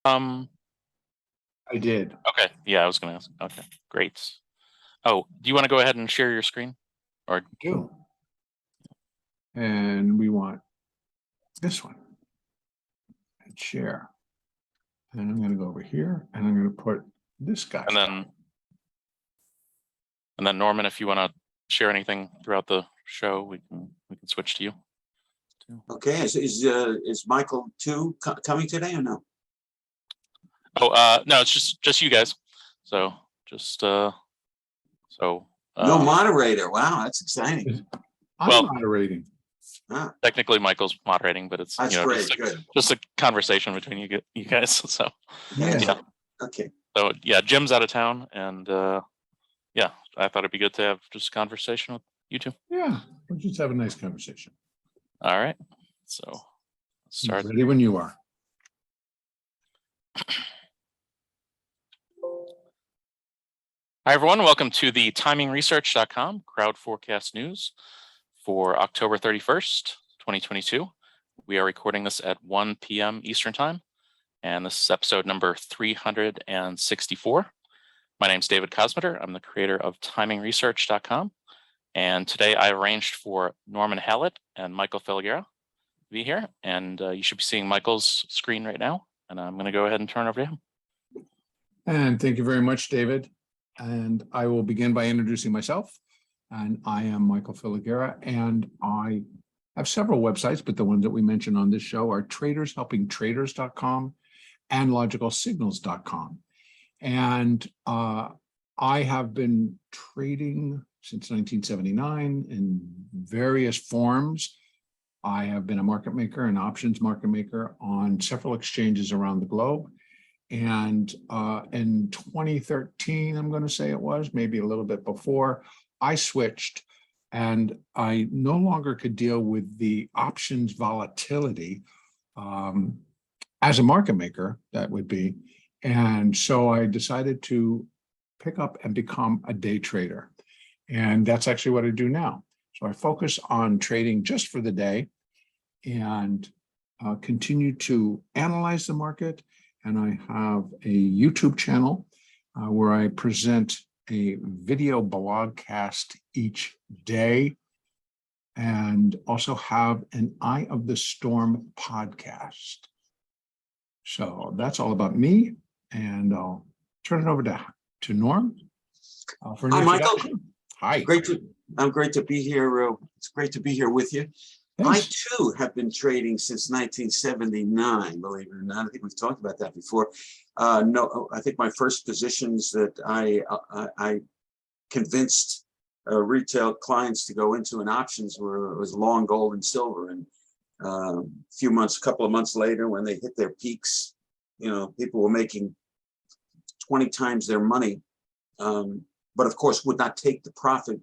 I did. Okay. Yeah, I was going to ask. Okay, great. Oh, do you want to go ahead and share your screen? Or Do. And we want this one. And share. And I'm going to go over here and I'm going to put this guy. And then Norman, if you want to share anything throughout the show, we can switch to you. Okay. Is Michael too coming today or no? Oh, no, it's just you guys. So just no moderator. Wow, that's exciting. I'm moderating. Technically Michael's moderating, but it's that's great. Just a conversation between you guys. So yeah. Okay. So yeah, Jim's out of town, and yeah, I thought it'd be good to have just a conversation with you two. Yeah, we'll just have a nice conversation. All right. So let's start. Ready when you are. Hi, everyone. Welcome to the timingresearch.com crowd forecast news for October 31st, 2022. We are recording this at 1 p.m. Eastern Time, and this is episode number 364. My name is David Kosmeter. I'm the creator of timingresearch.com, and today I arranged for Norman Hallett and Michael Filighera to be here, and you should be seeing Michael's screen right now, and I'm going to go ahead and turn over to him. And thank you very much, David. And I will begin by introducing myself. And I am Michael Filighera, and I have several websites, but the ones that we mentioned on this show are tradershelpingtraders.com and logicalsignals.com. And I have been trading since 1979 in various forms. I have been a market maker, an options market maker on several exchanges around the globe. And in 2013, I'm going to say it was, maybe a little bit before, I switched and I no longer could deal with the options volatility as a market maker, that would be. And so I decided to pick up and become a day trader. And that's actually what I do now. So I focus on trading just for the day and continue to analyze the market. And I have a YouTube channel where I present a video blogcast each day, and also have an Eye of the Storm podcast. So that's all about me, and I'll turn it over to Norm. For an Hi, Michael. Hi. I'm great to be here. It's great to be here with you. Thanks. I too have been trading since 1979, believe it or not. I think we've talked about that before. No, I think my first positions that I convinced retail clients to go into in options was long gold and silver. And a couple of months later, when they hit their peaks, people were making 20 times their money, but of course would not take the profit.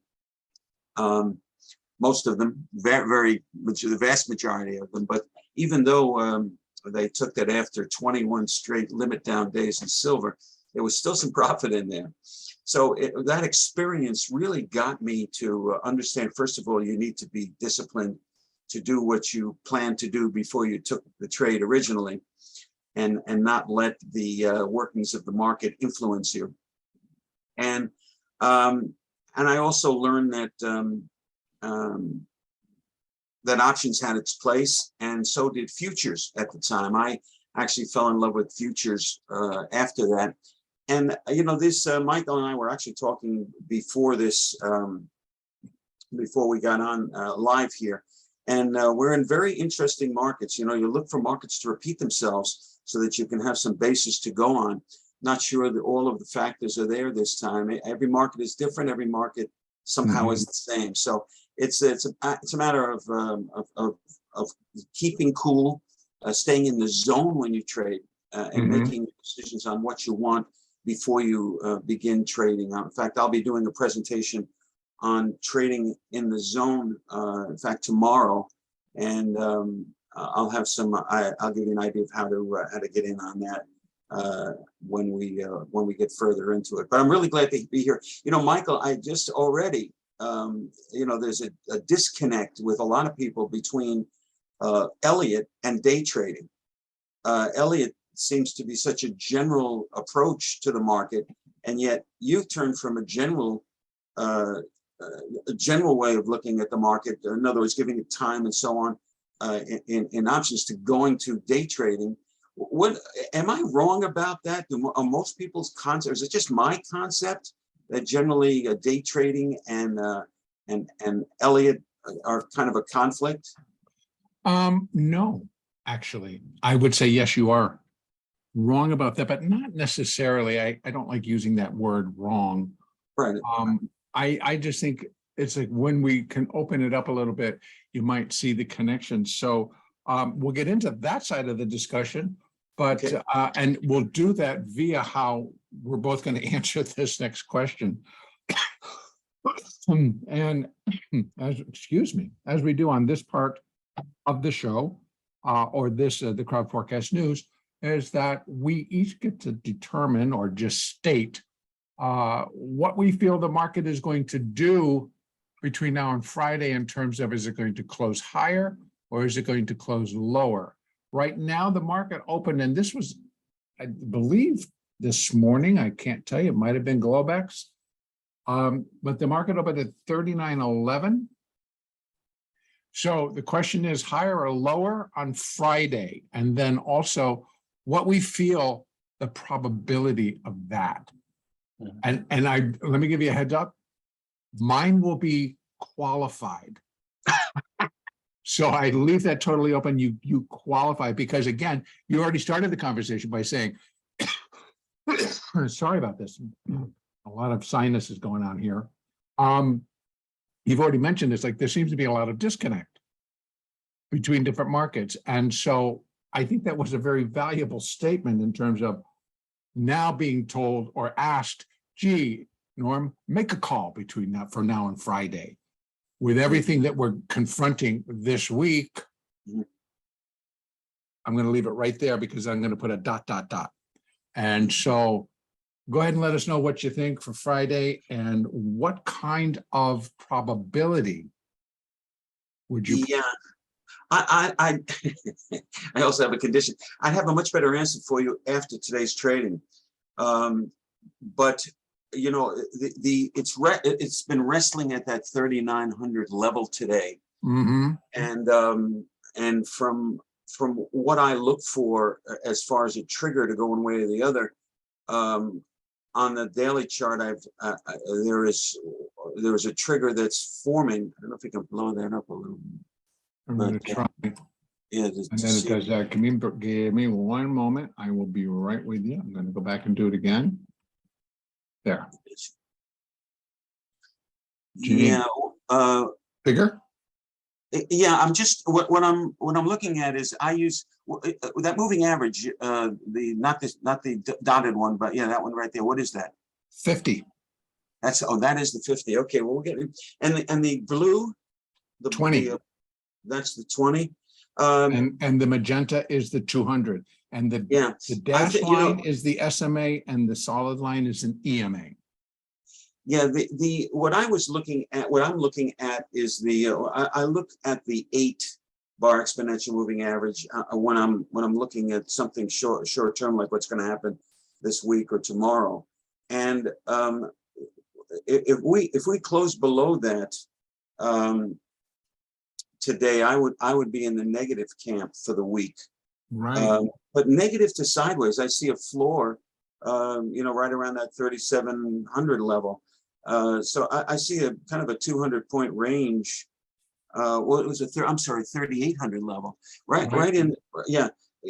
Most of them, the vast majority of them. But even though they took that after 21 straight limit down days in silver, there was still some profit in there. So that experience really got me to understand, first of all, you need to be disciplined to do what you planned to do before you took the trade originally, and not let the workings of the market influence you. And I also learned that that options had its place, and so did futures at the time. I actually fell in love with futures after that. And Michael and I were actually talking before this, before we got on live here, and we're in very interesting markets. You look for markets to repeat themselves so that you can have some basis to go on. Not sure that all of the factors are there this time. Every market is different. Every market somehow is the same. So it's a matter of keeping cool, staying in the zone when you trade, and making decisions on what you want before you begin trading. In fact, I'll be doing a presentation on trading in the zone. In fact, tomorrow, and I'll have I'll give you an idea of how to get in on that when we get further into it. But I'm really glad to be here. Michael, I just already. There's a disconnect with a lot of people between Elliott and day trading. Elliott seems to be such a general approach to the market, and yet you've turned from a general way of looking at the market, in other words, giving it time and so on, in options, to going to day trading. What am I wrong about that? Are most people's concept, is it just my concept that generally day trading and Elliott are kind of a conflict? No, actually, I would say yes, you are wrong about that, but not necessarily. I don't like using that word wrong. Right. I just think it's like when we can open it up a little bit, you might see the connections. So we'll get into that side of the discussion, but Okay. and we'll do that via how we're both going to answer this next question. And excuse me, as we do on this part of the show, or this the Crowd Forecast News, is that we each get to determine or just state what we feel the market is going to do between now and Friday in terms of, is it going to close higher or is it going to close lower? Right now, the market opened, and this was, I believe, this morning. I can't tell you, it might have been Globex. But the market opened at 39.11. So the question is higher or lower on Friday, and then also what we feel the probability of that. And let me give you a heads up. Mine will be qualified. So I leave that totally open. You qualify, because again, you already started the conversation by saying, sorry about this. A lot of sinus is going on here. You've already mentioned this, like there seems to be a lot of disconnect between different markets. And so I think that was a very valuable statement in terms of now being told or asked, gee, Norm, make a call between that for now and Friday. With everything that we're confronting this week, I'm going to leave it right there because I'm going to put a ... And so go ahead and let us know what you think for Friday and what kind of probability would you? Yeah, I also have a condition. I'd have a much better answer for you after today's trading. But you know, it's been wrestling at that 3,900 level today. Mm-hmm. And from what I look for as far as a trigger to go one way or the other, on the daily chart, there is a trigger that's forming. I don't know if you can blow that up a little. I'm going to try. Yeah, And then it does that. Give me one moment. I will be right with you. I'm going to go back and do it again. There. Yeah. Bigger? Yeah, I'm just what I'm looking at is I use that moving average, not the dotted one, but yeah, that one right there. What is that? 50. That is the 50. Okay, well, we'll get it. And the blue, the 20. That's the 20. And the magenta is the 200. And the dashed line is the SMA, and the solid line is an EMA. Yeah, what I'm looking at is I look at the 8-bar exponential moving average when I'm looking at something short term, like what's going to happen this week or tomorrow. And if we close below that today, I would be in the negative camp for the week. Right. But negative to sideways, I see a floor, right around that 3,700 level. So I see a kind of a 200-point range. Well, it was I'm sorry, 3,800 level. Right in, yeah.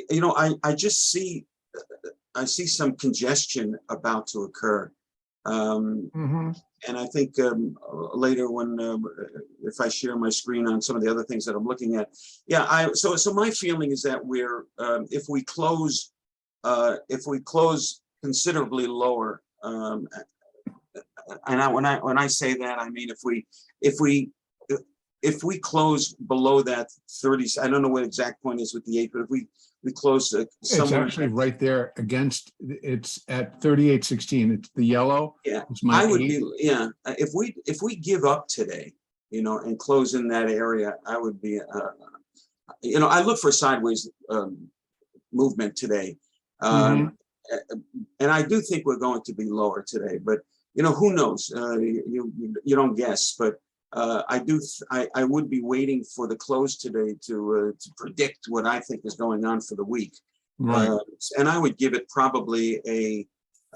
I just see, some congestion about to occur. And I think later when if I share my screen on some of the other things that I'm looking at, so my feeling is that we're if we close considerably lower, and when I say that, I mean if we close below that 30, I don't know what exact point is with the 8, but if we close it's actually right there against, it's at 38.16. It's the yellow. Yeah, I would be, if we give up today, and close in that area, I would be, I look for sideways movement today. And I do think we're going to be lower today, but who knows? You don't guess, but I would be waiting for the close today to predict what I think is going on for the week. Right. And I would give it probably a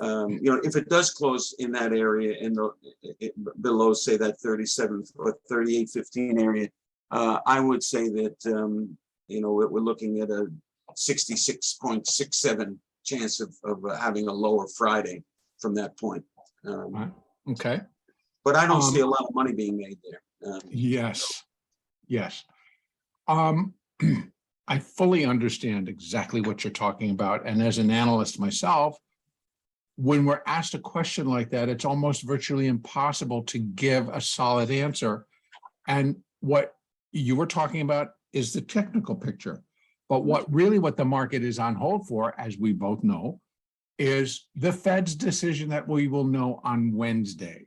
if it does close in that area below, say, that 37 or 38.15 area, I would say that we're looking at a 66.67 chance of having a lower Friday from that point. Okay. But I don't see a lot of money being made there. Yes. I fully understand exactly what you're talking about. And as an analyst myself, when we're asked a question like that, it's almost virtually impossible to give a solid answer. And what you were talking about is the technical picture. But what the market is on hold for, as we both know, is the Fed's decision that we will know on Wednesday.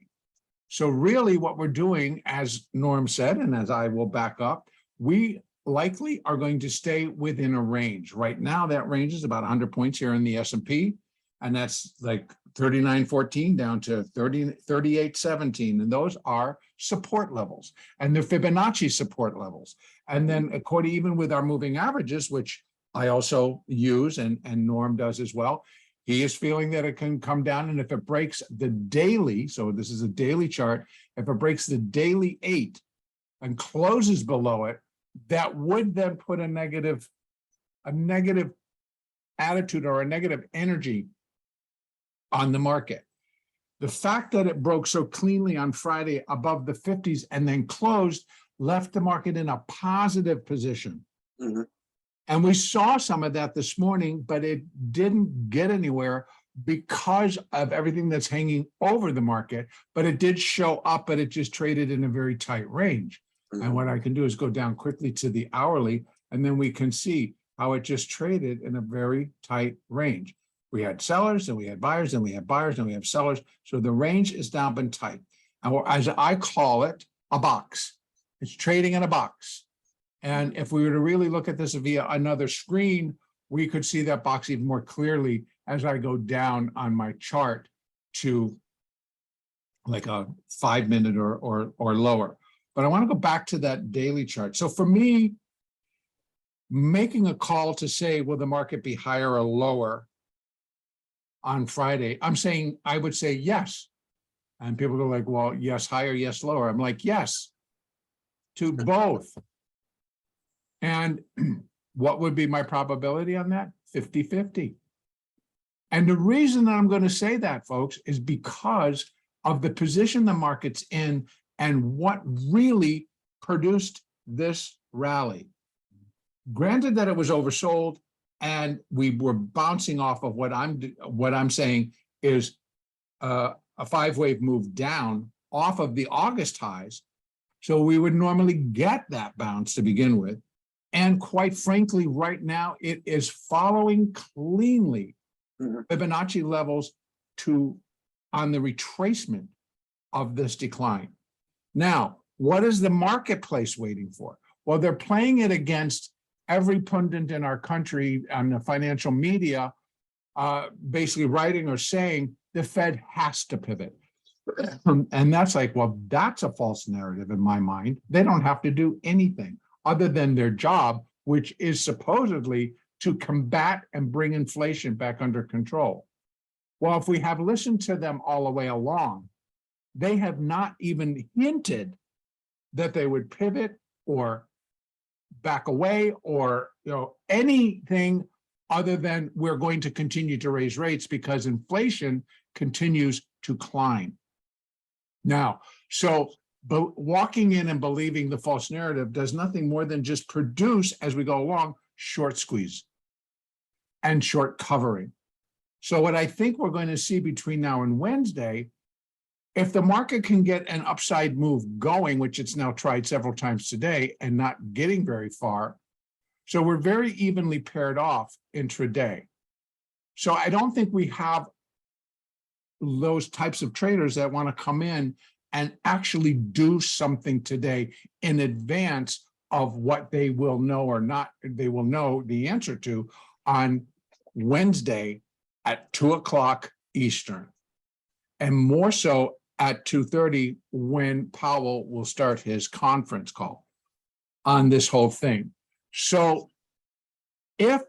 So really what we're doing, as Norm said, and as I will back up, we likely are going to stay within a range. Right now, that range is about 100 points here in the S&P, and that's like 39.14 down to 38.17. And those are support levels, and they're Fibonacci support levels. And then according, even with our moving averages, which I also use and Norm does as well, he is feeling that it can come down. And if it breaks the daily, so this is a daily chart, if it breaks the daily 8 and closes below it, that would then put a negative attitude or a negative energy on the market. The fact that it broke so cleanly on Friday above the 50s and then closed left the market in a positive position. And we saw some of that this morning, but it didn't get anywhere because of everything that's hanging over the market. But it did show up, but it just traded in a very tight range. And what I can do is go down quickly to the hourly, and then we can see how it just traded in a very tight range. We had sellers, and we had buyers, and we had buyers, and we have sellers. So the range is now been tight. And as I call it, a box. It's trading in a box. And if we were to really look at this via another screen, we could see that box even more clearly as I go down on my chart to like a 5-minute or lower. But I want to go back to that daily chart. So for me, making a call to say, will the market be higher or lower on Friday? I'm saying, I would say yes. And people go like, well, yes, higher, yes, lower. I'm like, yes, to both. And what would be my probability on that? 50-50. And the reason that I'm going to say that, folks, is because of the position the market's in and what really produced this rally. Granted that it was oversold and we were bouncing off of what I'm saying is a 5-wave move down off of the August highs. So we would normally get that bounce to begin with. And quite frankly, right now, it is following cleanly Fibonacci levels on the retracement of this decline. Now, what is the marketplace waiting for? Well, they're playing it against every pundit in our country on the financial media, basically writing or saying the Fed has to pivot. And that's like, well, that's a false narrative in my mind. They don't have to do anything other than their job, which is supposedly to combat and bring inflation back under control. Well, if we have listened to them all the way along, they have not even hinted that they would pivot or back away or anything other than we're going to continue to raise rates because inflation continues to climb. Now, but walking in and believing the false narrative does nothing more than just produce, as we go along, short squeeze and short covering. So what I think we're going to see between now and Wednesday, if the market can get an upside move going, which it's now tried several times today and not getting very far, so we're very evenly paired off intraday. So I don't think we have those types of traders that want to come in and actually do something today in advance of what they will know or not, they will know the answer to on Wednesday at 2 o'clock Eastern, and more so at 2:30 when Powell will start his conference call on this whole thing. So if,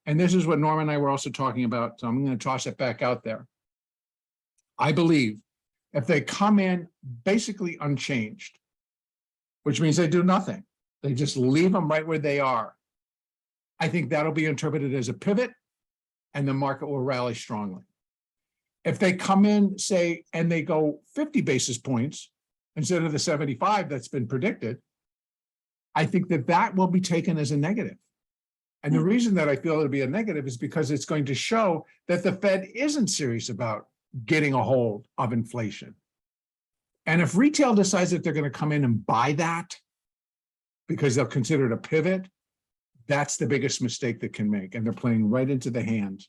and this is what Norm and I were also talking about, so I'm going to toss it back out there. I believe if they come in basically unchanged, which means they do nothing, they just leave them right where they are, I think that'll be interpreted as a pivot and the market will rally strongly. If they come in, say, and they go 50 basis points instead of the 75 that's been predicted, I think that that will be taken as a negative. And the reason that I feel it'll be a negative is because it's going to show that the Fed isn't serious about getting a hold of inflation. And if retail decides that they're going to come in and buy that because they'll consider it a pivot, that's the biggest mistake they can make. And they're playing right into the hands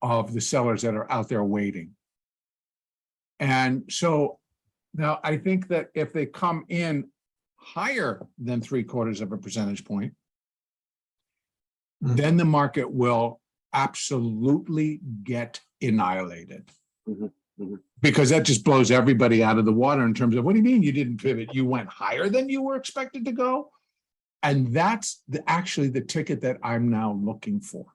of the sellers that are out there waiting. And so now I think that if they come in higher than 3/4 percentage point, then the market will absolutely get annihilated. Because that just blows everybody out of the water in terms of, what do you mean you didn't pivot? You went higher than you were expected to go? And that's actually the ticket that I'm now looking for.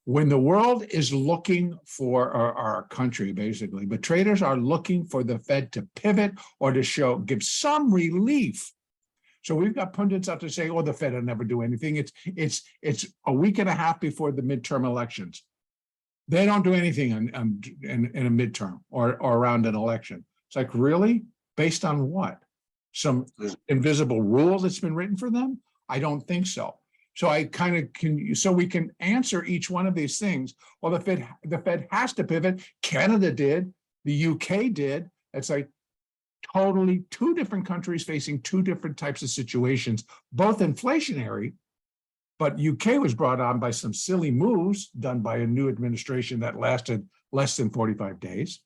When the world is looking for, or our country basically, but traders are looking for the Fed to pivot or to give some relief. So we've got pundits out to say, oh, the Fed will never do anything. It's a week and a half before the midterm elections. They don't do anything in a midterm or around an election. It's like, really? Based on what? Some invisible rule that's been written for them? I don't think so. So I kind of can, so we can answer each one of these things. Well, the Fed has to pivot. Canada did, the UK did. It's like totally two different countries facing two different types of situations, both inflationary, but UK was brought on by some silly moves done by a new administration that lasted less than 45 days.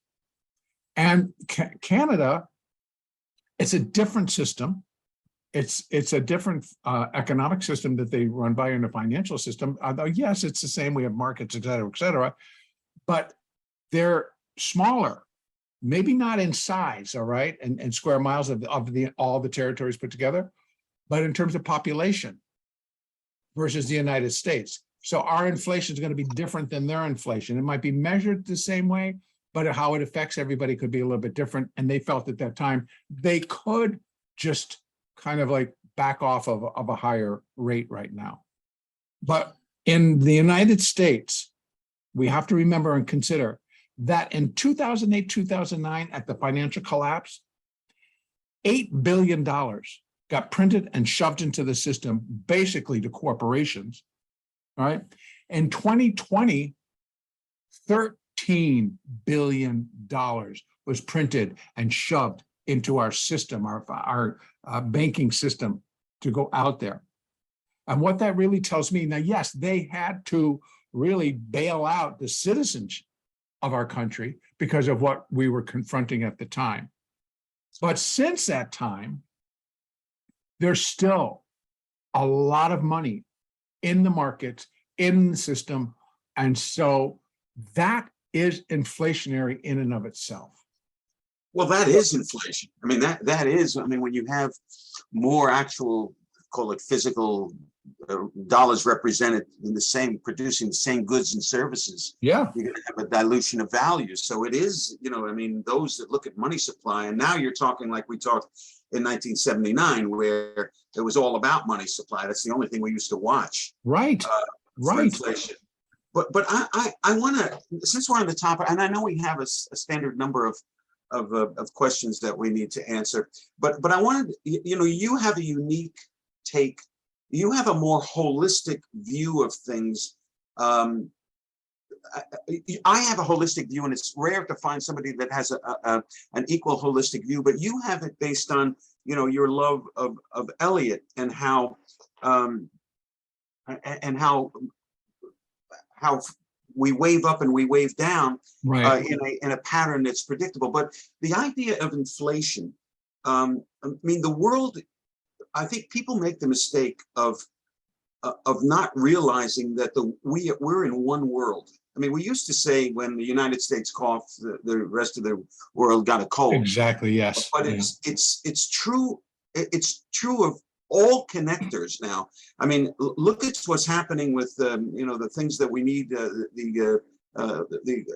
And Canada, it's a different system. It's a different economic system that they run by in a financial system. Although, yes, it's the same. We have markets, et cetera, but they're smaller, maybe not in size, all right, and square miles of all the territories put together, but in terms of population versus the United States. So our inflation is going to be different than their inflation. It might be measured the same way, but how it affects everybody could be a little bit different. And they felt at that time they could just kind of like back off of a higher rate right now. But in the United States, we have to remember and consider that in 2008, 2009, at the financial collapse, $8 billion got printed and shoved into the system, basically to corporations, all right? In 2020, $13 billion was printed and shoved into our system, our banking system, to go out there. And what that really tells me, now, yes, they had to really bail out the citizens of our country because of what we were confronting at the time. But since that time, there's still a lot of money in the markets, in the system. And so that is inflationary in and of itself. Well, that is inflation. I mean, that is, I mean, when you have more actual, call it physical dollars represented in the same, producing the same goods and services, Yeah, you're going to have a dilution of value. So it is, you know, I mean, those that look at money supply, and now you're talking like we talked in 1979, where it was all about money supply. That's the only thing we used to watch. right, For right. inflation. But I want to, since we're on the topic, and I know we have a standard number of questions that we need to answer, but I wanted, you know, you have a unique take. You have a more holistic view of things. I have a holistic view, and it's rare to find somebody that has an equal holistic view, but you have it based on, you know, your love of Elliott and how we wave up and we wave down, Right. in a pattern that's predictable. But the idea of inflation, I mean, the world, I think people make the mistake of of not realizing that we're in one world. I mean, we used to say when the United States coughed, the rest of the world got a cold. Exactly, yes. But it's true. It's true of all connectors now. I mean, look at what's happening with the things that we need, the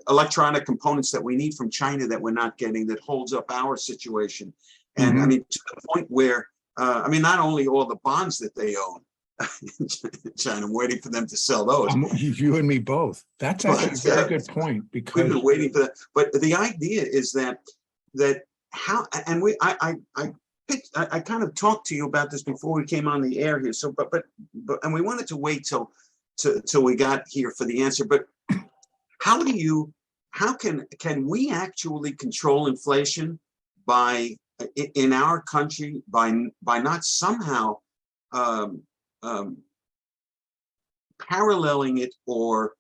electronic components that we need from China that we're not getting, that holds up our situation. And I mean, to the point where I mean, not only all the bonds that they own in China, I'm waiting for them to sell those. You and me both. That's actually a very good point, because we've been waiting for that. But the idea is that how, and I kind of talked to you about this before we came on the air here. So, but and we wanted to wait till we got here for the answer. But how can we actually control inflation in our country by not somehow paralleling it, or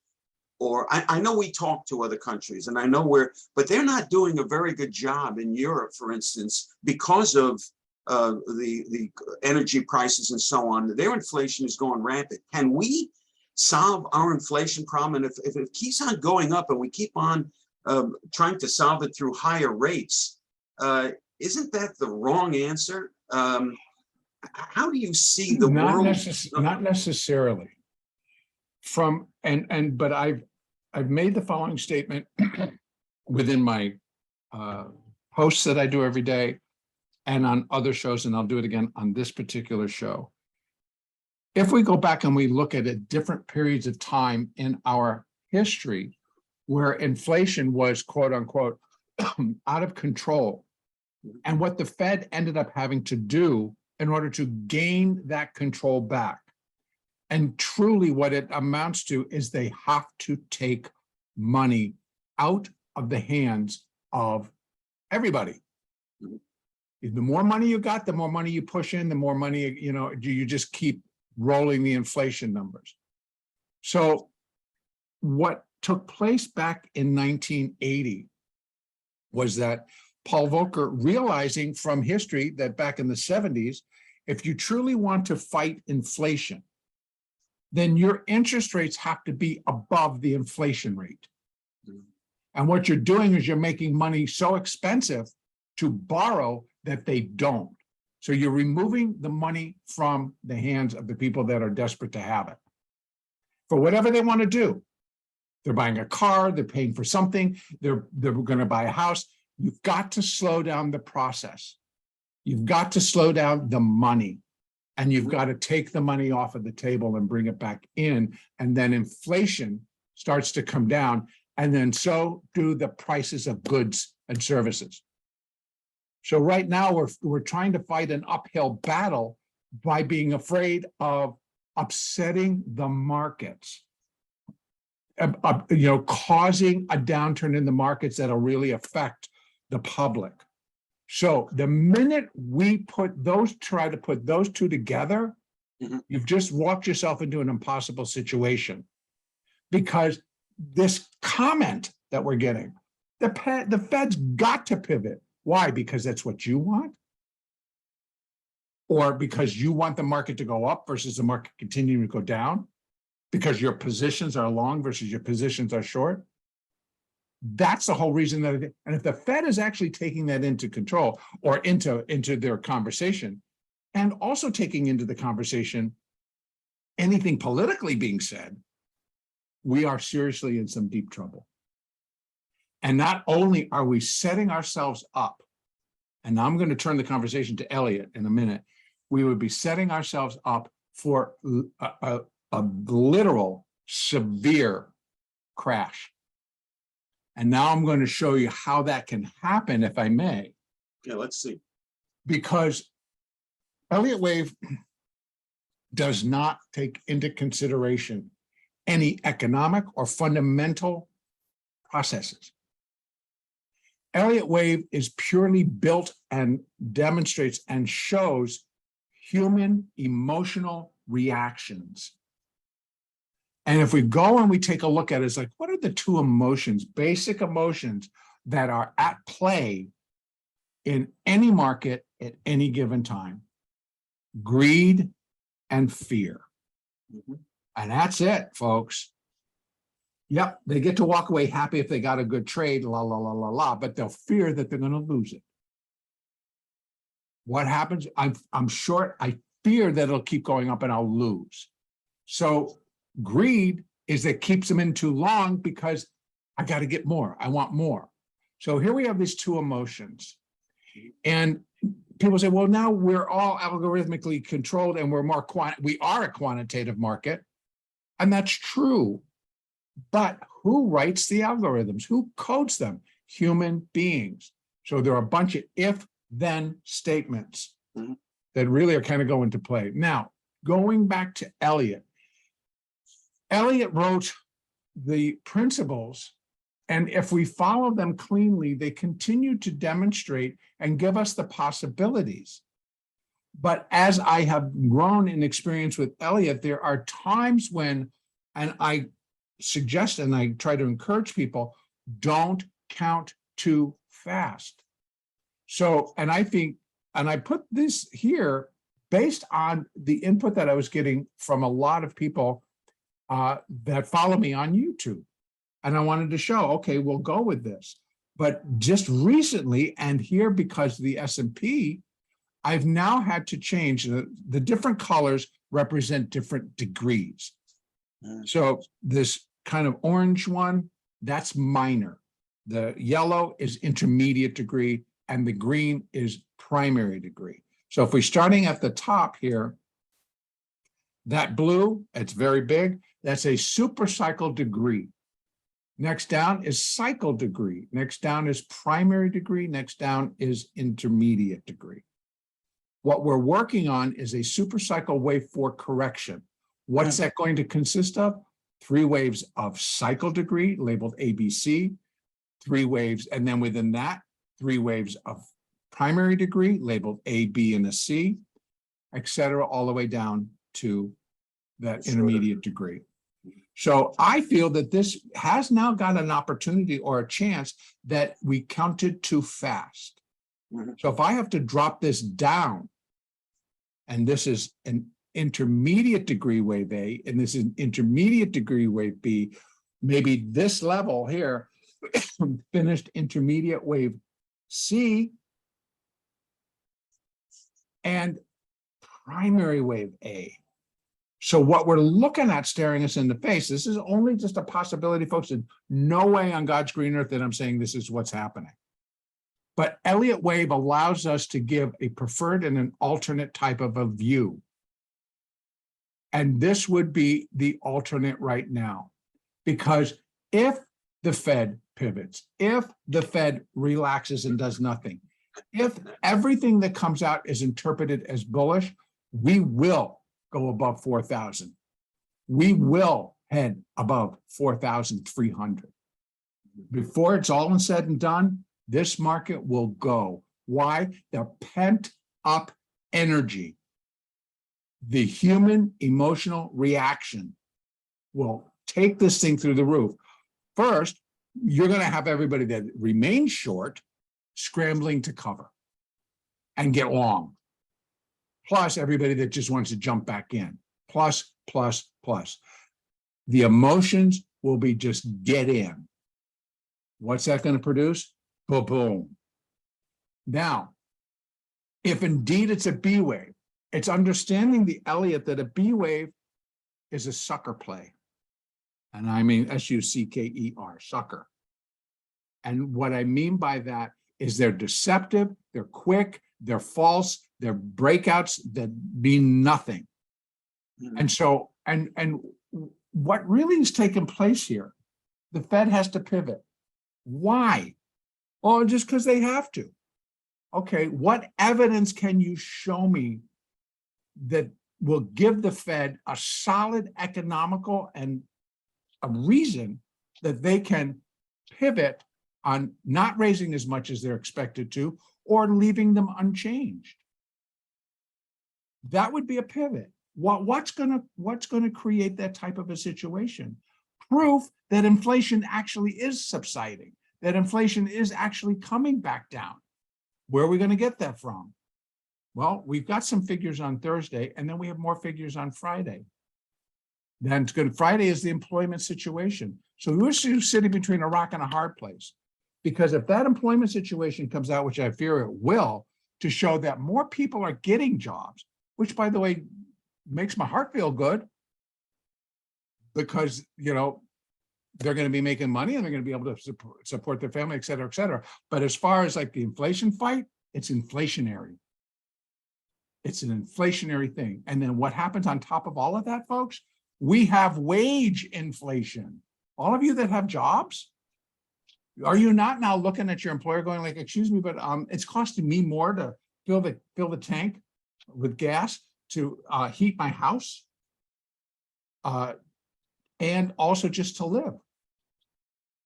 I know we talk to other countries, and I know but they're not doing a very good job in Europe, for instance, because of the energy prices and so on. Their inflation is going rampant. Can we solve our inflation problem? And if it keeps on going up and we keep on trying to solve it through higher rates, isn't that the wrong answer? How do you see the world? Not necessarily. But I've made the following statement within my posts that I do every day and on other shows, and I'll do it again on this particular show. If we go back and we look at different periods of time in our history where inflation was, quote unquote, out of control, and what the Fed ended up having to do in order to gain that control back. And truly what it amounts to is they have to take money out of the hands of everybody. The more money you got, the more money you push in, the more money, you just keep rolling the inflation numbers. So what took place back in 1980 was that Paul Volcker, realizing from history that back in the 70s, if you truly want to fight inflation, then your interest rates have to be above the inflation rate. And what you're doing is you're making money so expensive to borrow that they don't. So you're removing the money from the hands of the people that are desperate to have it for whatever they want to do. They're buying a car, they're paying for something, they're going to buy a house. You've got to slow down the process. You've got to slow down the money, and you've got to take the money off of the table and bring it back in. And then inflation starts to come down, and then so do the prices of goods and services. So right now we're trying to fight an uphill battle by being afraid of upsetting the markets, causing a downturn in the markets that'll really affect the public. So the minute we try to put those two together, you've just walked yourself into an impossible situation, because this comment that we're getting, the Fed's got to pivot. Why? Because that's what you want? Or because you want the market to go up versus the market continuing to go down? Because your positions are long versus your positions are short? That's the whole reason and if the Fed is actually taking that into control, or into their conversation, and also taking into the conversation anything politically being said, we are seriously in some deep trouble. And not only are we setting ourselves up, and I'm going to turn the conversation to Elliott in a minute, we would be setting ourselves up for a literal severe crash. And now I'm going to show you how that can happen, if I may. Yeah, let's see. Because Elliott wave does not take into consideration any economic or fundamental processes. Elliott wave is purely built and demonstrates and shows human emotional reactions. And if we go and we take a look at it, it's like, what are the two emotions, basic emotions that are at play in any market at any given time? Greed and fear. Mhm. And that's it, folks. Yep, they get to walk away happy if they got a good trade, la, la, la, la, la, but they'll fear that they're going to lose it. What happens? I'm short. I fear that it'll keep going up and I'll lose. So greed is that keeps them in too long because I got to get more. I want more. So here we have these two emotions. And people say, well, now we're all algorithmically controlled and we're more we are a quantitative market. And that's true. But who writes the algorithms? Who codes them? Human beings. So there are a bunch of if-then statements that really are kind of go into play. Now, going back to Elliott. Elliott wrote the principles, and if we follow them cleanly, they continue to demonstrate and give us the possibilities. But as I have grown in experience with Elliott, there are times when, and I suggest and I try to encourage people, don't count too fast. So, and I think, and I put this here based on the input that I was getting from a lot of people that follow me on YouTube. And I wanted to show, okay, we'll go with this. But just recently, and here because of the S&P, I've now had to change. The different colors represent different degrees. So this kind of orange one, that's minor. The yellow is intermediate degree, and the green is primary degree. So if we're starting at the top here, that blue, it's very big, that's a super cycle degree. Next down is cycle degree. Next down is primary degree. Next down is intermediate degree. What we're working on is a super cycle wave for correction. What's that going to consist of? 3 waves of cycle degree labeled ABC, 3 waves, and then within that, 3 waves of primary degree labeled A, B, and a C, etc., all the way down to that intermediate degree. So I feel that this has now got an opportunity or a chance that we counted too fast. So if I have to drop this down, and this is an intermediate degree wave A, and this is an intermediate degree wave B, maybe this level here, finished intermediate wave C, and primary wave A. So what we're looking at staring us in the face, this is only just a possibility, folks, and no way on God's green earth that I'm saying this is what's happening. But Elliott wave allows us to give a preferred and an alternate type of a view. And this would be the alternate right now. Because if the Fed pivots, if the Fed relaxes and does nothing, if everything that comes out is interpreted as bullish, we will go above 4,000. We will head above 4,300. Before it's all said and done, this market will go. Why? The pent up energy, the human emotional reaction will take this thing through the roof. First, you're going to have everybody that remains short scrambling to cover and get long. Plus everybody that just wants to jump back in, plus. The emotions will be just get in. What's that going to produce? Boom, boom. Now, if indeed it's a B wave, it's understanding the Elliott that a B wave is a sucker play. And I mean S-U-C-K-E-R, sucker. And what I mean by that is they're deceptive, they're quick, they're false, they're breakouts that mean nothing. And so, and what really is taking place here, the Fed has to pivot. Why? Well, just because they have to. Okay, what evidence can you show me that will give the Fed a solid economical and a reason that they can pivot on not raising as much as they're expected to or leaving them unchanged? That would be a pivot. What's going to create that type of a situation? Proof that inflation actually is subsiding, that inflation is actually coming back down. Where are we going to get that from? Well, we've got some figures on Thursday, and then we have more figures on Friday. Then Good Friday is the employment situation. So we're sitting between a rock and a hard place. Because if that employment situation comes out, which I fear it will, to show that more people are getting jobs, which by the way, makes my heart feel good, because, you know, they're going to be making money and they're going to be able to support their family, et cetera, et cetera. But as far as like the inflation fight, it's inflationary. It's an inflationary thing. And then what happens on top of all of that, folks? We have wage inflation. All of you that have jobs, are you not now looking at your employer going like, excuse me, but it's costing me more to fill the tank with gas to heat my house and also just to live.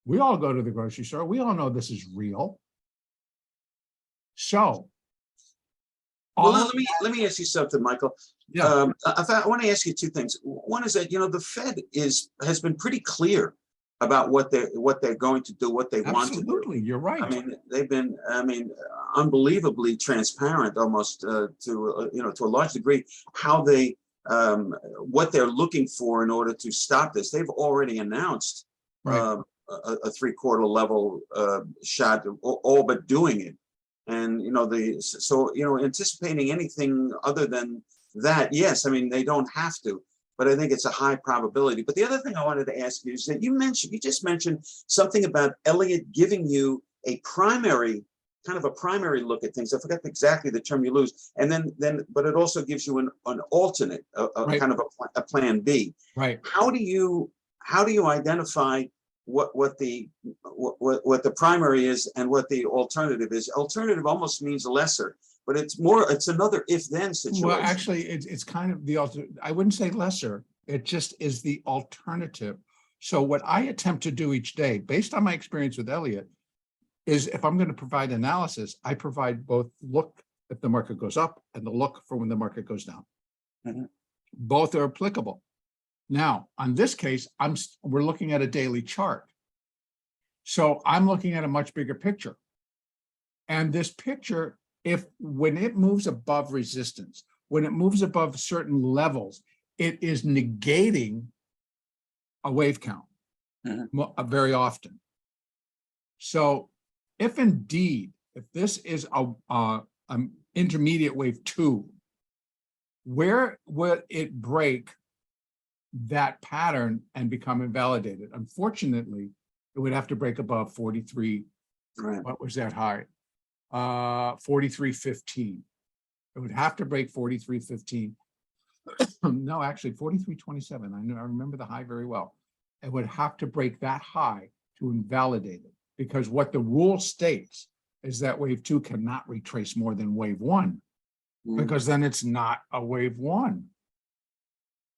We all go to the grocery store. We all know this is real. So, well, let me ask you something, Michael. Yeah. I want to ask you two things. One is that, you know, the Fed has been pretty clear about what they're going to do, what they want to do. Absolutely, you're right. I mean, they've been, unbelievably transparent, almost to a large degree, how they what they're looking for in order to stop this. They've already announced Right. a 3/4 level shot, all but doing it. And, you know, anticipating anything other than that, yes, I mean, they don't have to, but I think it's a high probability. But the other thing I wanted to ask you is that you just mentioned something about Elliott giving you a primary, kind of a primary look at things. I forgot exactly the term you use. And but it also gives you an alternate, Right. kind of a plan B. Right. How do you identify what the primary is and what the alternative is? Alternative almost means lesser, but it's another if-then situation. Well, actually, it's kind of the I wouldn't say lesser. It just is the alternative. So what I attempt to do each day, based on my experience with Elliott, is if I'm going to provide analysis, I provide both look if the market goes up and the look for when the market goes down. Mm-hmm. Both are applicable. Now, on this case, we're looking at a daily chart. So I'm looking at a much bigger picture. And this picture, when it moves above resistance, when it moves above certain levels, it is negating a wave count very often. So if indeed, if this is an intermediate wave 2, where would it break that pattern and become invalidated? Unfortunately, it would have to break above 43. Right. What was that high? 43.15. It would have to break 43.15. No, actually 43.27. I remember the high very well. It would have to break that high to invalidate it, because what the rule states is that wave 2 cannot retrace more than wave 1, because then it's not a wave 1.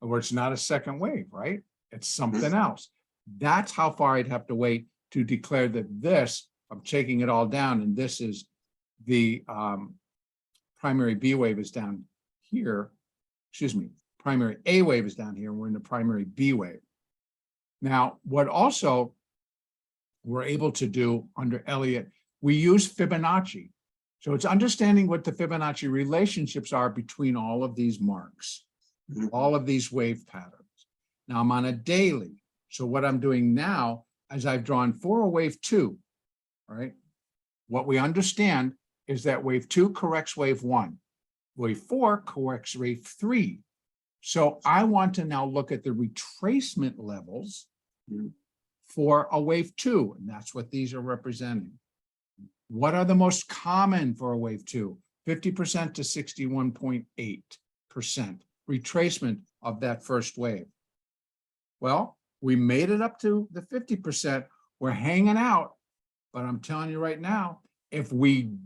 Or it's not a second wave, right? It's something else. That's how far I'd have to wait to declare that this, I'm taking it all down, and this is the primary B wave is down here. Excuse me, primary A wave is down here, and we're in the primary B wave. Now, what also we're able to do under Elliott, we use Fibonacci. So it's understanding what the Fibonacci relationships are between all of these marks. All of these wave patterns. Now I'm on a daily. So what I'm doing now is I've drawn for a wave 2, right? What we understand is that wave 2 corrects wave 1. Wave 4 corrects wave 3. So I want to now look at the retracement levels for a wave 2, and that's what these are representing. What are the most common for a wave 2? 50% to 61.8%. Retracement of that first wave. Well, we made it up to the 50%. We're hanging out, but I'm telling you right now, if we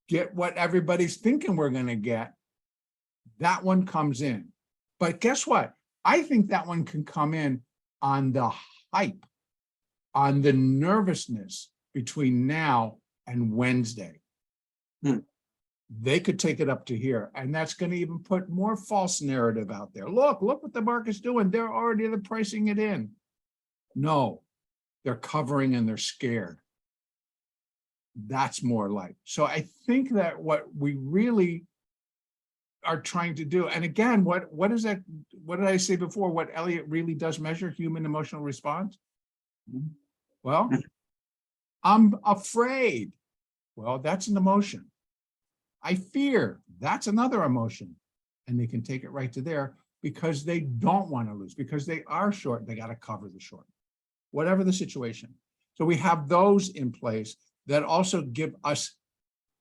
get what everybody's thinking we're going to get, that one comes in. But guess what? I think that one can come in on the hype, on the nervousness between now and Wednesday. They could take it up to here, and that's going to even put more false narrative out there. Look what the market's doing. They're pricing it in. No, they're covering and they're scared. That's more like. So I think that what we really are trying to do. And again, what is that? What did I say before? What Elliott really does measure human emotional response? Well, I'm afraid. Well, that's an emotion. I fear. That's another emotion. And they can take it right to there because they don't want to lose, because they are short. They got to cover the short, whatever the situation. So we have those in place that also give us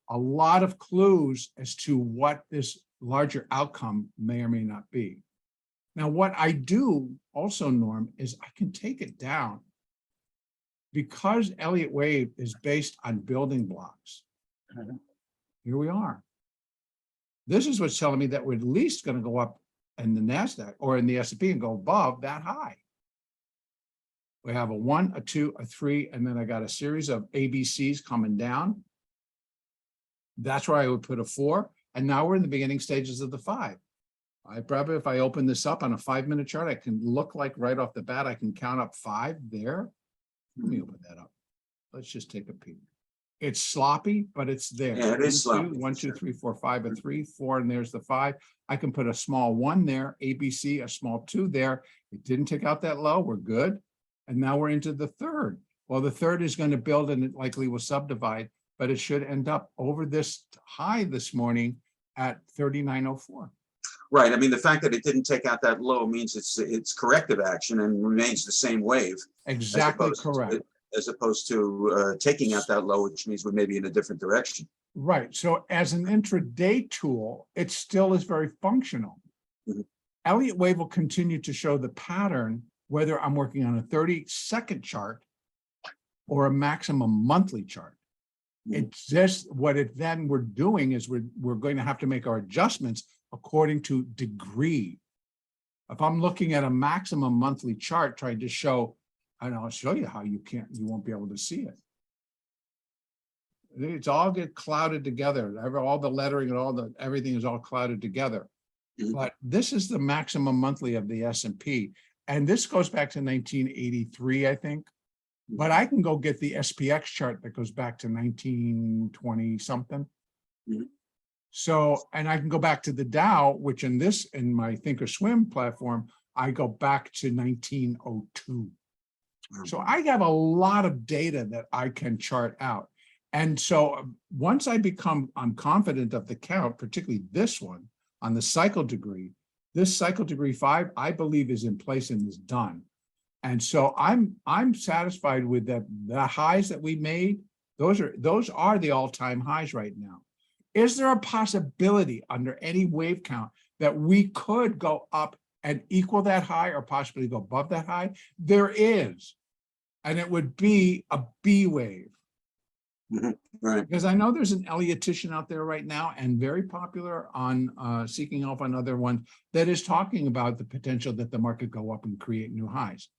a lot of clues as to what this larger outcome may or may not be. Now, what I do also, Norm, is I can take it down because Elliott Wave is based on building blocks. Here we are. This is what's telling me that we're at least going to go up in the NASDAQ or in the S&P and go above that high. We have a 1, a 2, a 3, and then I got a series of ABCs coming down. That's where I would put a 4. And now we're in the beginning stages of the 5. I probably, if I open this up on a 5-minute chart, I can look like right off the bat, I can count up 5 there. Let me open that up. Let's just take a peek. It's sloppy, but it's there. Yeah, it is sloppy. 1, 2, 3, 4, 5, a 3, 4, and there's the 5. I can put a small 1 there, ABC, a small 2 there. It didn't take out that low. We're good. And now we're into the 3rd. Well, the 3rd is going to build and it likely will subdivide, but it should end up over this high this morning at 39.04. Right. I mean, the fact that it didn't take out that low means it's corrective action and remains the same wave. Exactly correct. As opposed to taking out that low, which means we may be in a different direction. Right. So as an intraday tool, it still is very functional. Mhm. Elliott Wave will continue to show the pattern, whether I'm working on a 30-second chart or a maximum monthly chart. It's just what it then we're doing is we're going to have to make our adjustments according to degree. If I'm looking at a maximum monthly chart trying to show, and I'll show you how you won't be able to see it. It's all get clouded together. All the lettering and everything is all clouded together. But this is the maximum monthly of the S&P. And this goes back to 1983, I think. But I can go get the SPX chart that goes back to 1920 something. So, and I can go back to the Dow, which in my Thinkorswim platform, I go back to 1902. So I have a lot of data that I can chart out. And so once I'm confident of the count, particularly this one on the cycle degree, this cycle degree 5, I believe is in place and is done. And so I'm satisfied with that. The highs that we made, those are the all-time highs right now. Is there a possibility under any wave count that we could go up and equal that high or possibly go above that high? There is. And it would be a B wave. Right. Because I know there's an Elliottian out there right now and very popular on Seeking Help on other ones that is talking about the potential that the market go up and create new highs.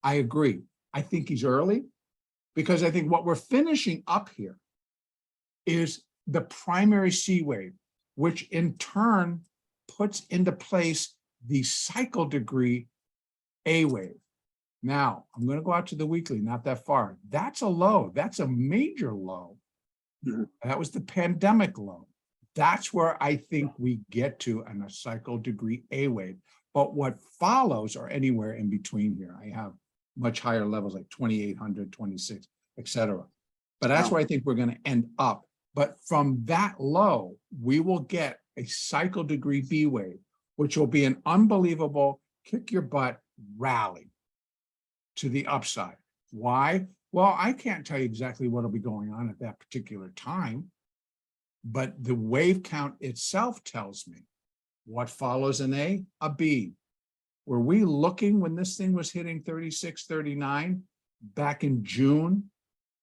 I agree. I think he's early because I think what we're finishing up here is the primary C wave, which in turn puts into place the cycle degree A wave. Now, I'm going to go out to the weekly, not that far. That's a low. That's a major low. That was the pandemic low. That's where I think we get to on a cycle degree A wave. But what follows are anywhere in between here. I have much higher levels like 2,800, 26, etc. But that's where I think we're going to end up. But from that low, we will get a cycle degree B wave, which will be an unbelievable kick your butt rally to the upside. Why? Well, I can't tell you exactly what will be going on at that particular time, but the wave count itself tells me what follows an A, a B. Were we looking when this thing was hitting 36, 39 back in June?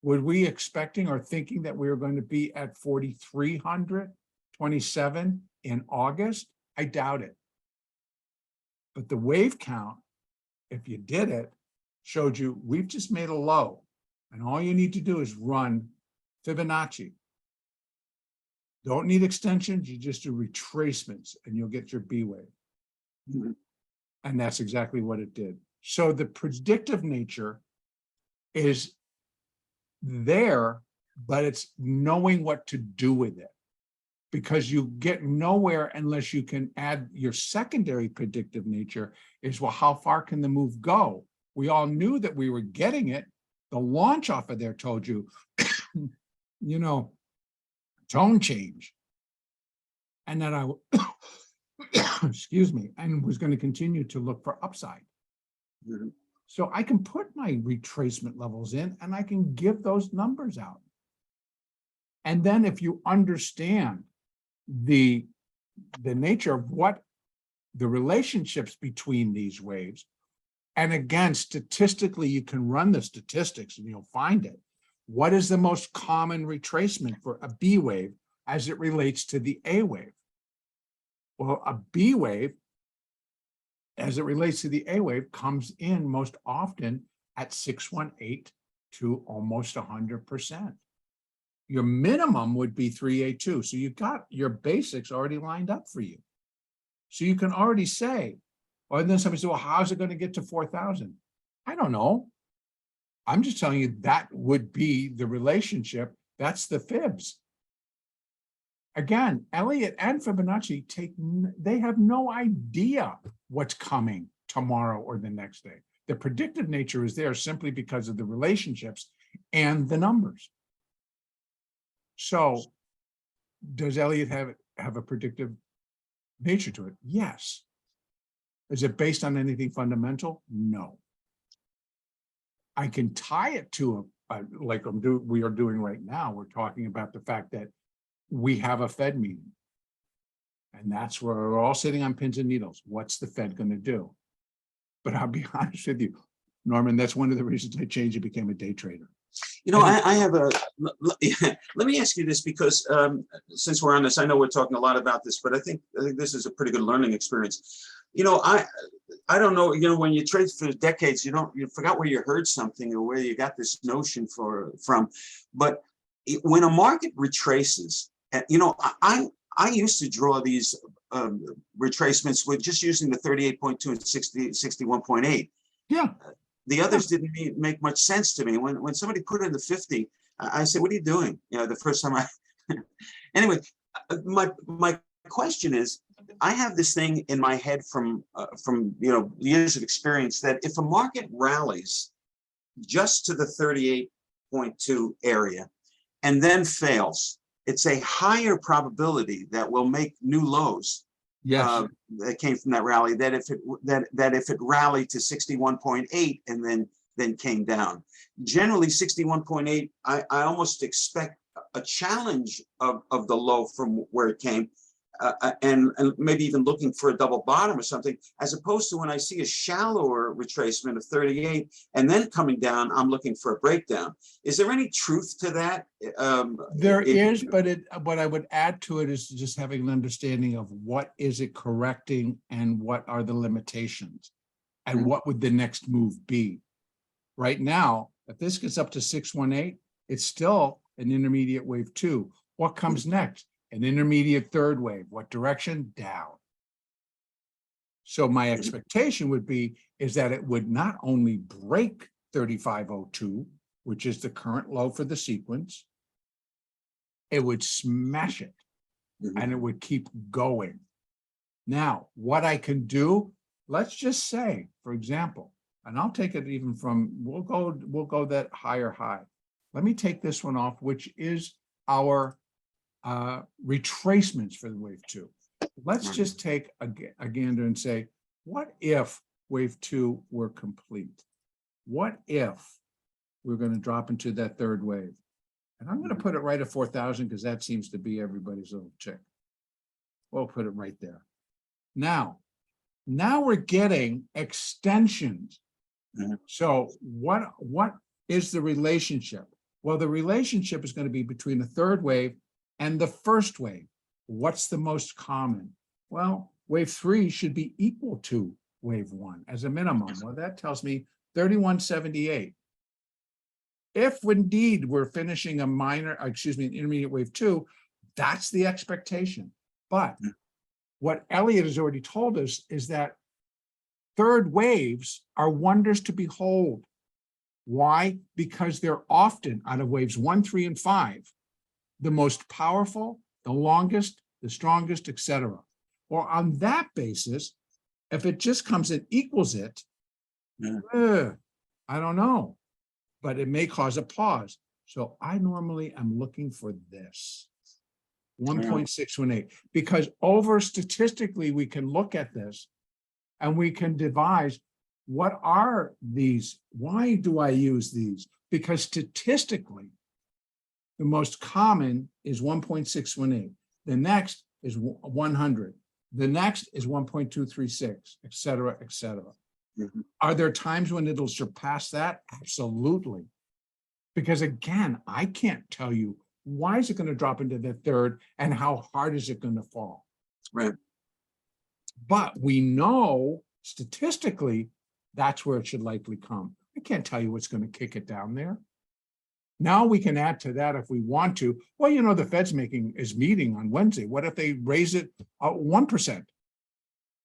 Were we expecting or thinking that we were going to be at 4,300, 27 in August? I doubt it. But the wave count, if you did it, showed you we've just made a low. And all you need to do is run Fibonacci. Don't need extensions, you just do retracements and you'll get your B wave. And that's exactly what it did. So the predictive nature is there, but it's knowing what to do with it. because you get nowhere unless you can add your secondary predictive nature is, well, how far can the move go? We all knew that we were getting it. The launch off of there told you, you know, tone change. And that excuse me, and was going to continue to look for upside. Mhm. So I can put my retracement levels in and I can give those numbers out. And then if you understand the nature of what the relationships between these waves, and again, statistically, you can run the statistics and you'll find it. What is the most common retracement for a B wave as it relates to the A wave? Well, a B wave, as it relates to the A wave, comes in most often at 618 to almost 100%. Your minimum would be 382. So you got your basics already lined up for you. So you can already say, or then somebody said, well, how's it going to get to 4,000? I don't know. I'm just telling you that would be the relationship. That's the fibs. Again, Elliott and Fibonacci they have no idea what's coming tomorrow or the next day. The predictive nature is there simply because of the relationships and the numbers. So does Elliott have a predictive nature to it? Yes. Is it based on anything fundamental? No. I can tie it to like we are doing right now. We're talking about the fact that we have a Fed meeting. And that's where we're all sitting on pins and needles. What's the Fed going to do? But I'll be honest with you, Norman, that's one of the reasons I changed and became a day trader. You know, I have let me ask you this, because since we're on this, I know we're talking a lot about this, but I think this is a pretty good learning experience. You know, I don't know, you know, when you trade for decades, you forgot where you heard something or where you got this notion from. But when a market retraces, you know, I used to draw these retracements with just using the 38.2 and 61.8. Yeah. The others didn't make much sense to me. When somebody put in the 50, I said, what are you doing? You know, the first time anyway, my question is, I have this thing in my head from you know, years of experience that if a market rallies just to the 38.2 area and then fails, it's a higher probability that we'll make new lows. Yes. That came from that rally, that if it rallied to 61.8 and then came down. Generally 61.8, I almost expect a challenge of the low from where it came, and maybe even looking for a double bottom or something, as opposed to when I see a shallower retracement of 38 and then coming down, I'm looking for a breakdown. Is there any truth to that? There is, but what I would add to it is just having an understanding of what is it correcting and what are the limitations and what would the next move be. Right now, if this gets up to 618, it's still an intermediate wave 2. What comes next? An intermediate third wave. What direction? Down. So my expectation would be is that it would not only break 3502, which is the current low for the sequence, it would smash it and it would keep going. Now, what I can do, let's just say, for example, and I'll take it even from, we'll go that higher high. Let me take this one off, which is our retracements for the wave 2. Let's just take a gander and say, what if wave 2 were complete? What if we're going to drop into that third wave? And I'm going to put it right at 4,000 because that seems to be everybody's little chick. We'll put it right there. Now we're getting extensions. So what is the relationship? Well, the relationship is going to be between the third wave and the first wave. What's the most common? Well, wave 3 should be equal to wave 1 as a minimum. Well, that tells me 3178. If indeed we're finishing an intermediate wave 2, that's the expectation. But what Elliott has already told us is that third waves are wonders to behold. Why? Because they're often, out of waves 1, 3, and 5, the most powerful the longest, the strongest, etc. Or on that basis, if it just comes and equals it, Yeah. I don't know, but it may cause a pause. So I normally am looking for this 1.618, because over statistically, we can look at this and we can devise what are these? Why do I use these? Because statistically, the most common is 1.618. The next is 100. The next is 1.236, et cetera, et cetera. Mhm. Are there times when it'll surpass that? Absolutely. Because again, I can't tell you why is it going to drop into the third and how hard is it going to fall? Right. But we know statistically that's where it should likely come. I can't tell you what's going to kick it down there. Now we can add to that if we want to. Well, you know, the Fed's meeting on Wednesday. What if they raise it 1%,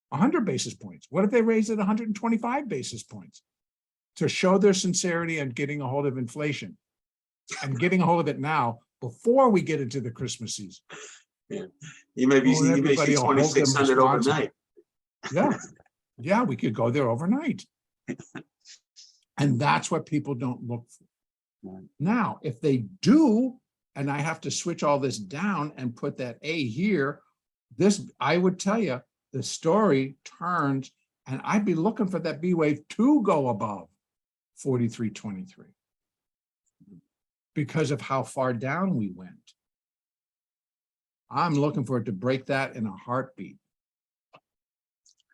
100 basis points? What if they raise it 125 basis points to show their sincerity and getting a hold of inflation and getting a hold of it now before we get into the Christmas season? Yeah. You may Well, see everybody will hold them 2,600 responsible. overnight. Yeah. Yeah, we could go there overnight. And that's what people don't look for. Right. Now, if they do, and I have to switch all this down and put that A here, this, I would tell you, the story turns, and I'd be looking for that B wave to go above 43.23 because of how far down we went. I'm looking for it to break that in a heartbeat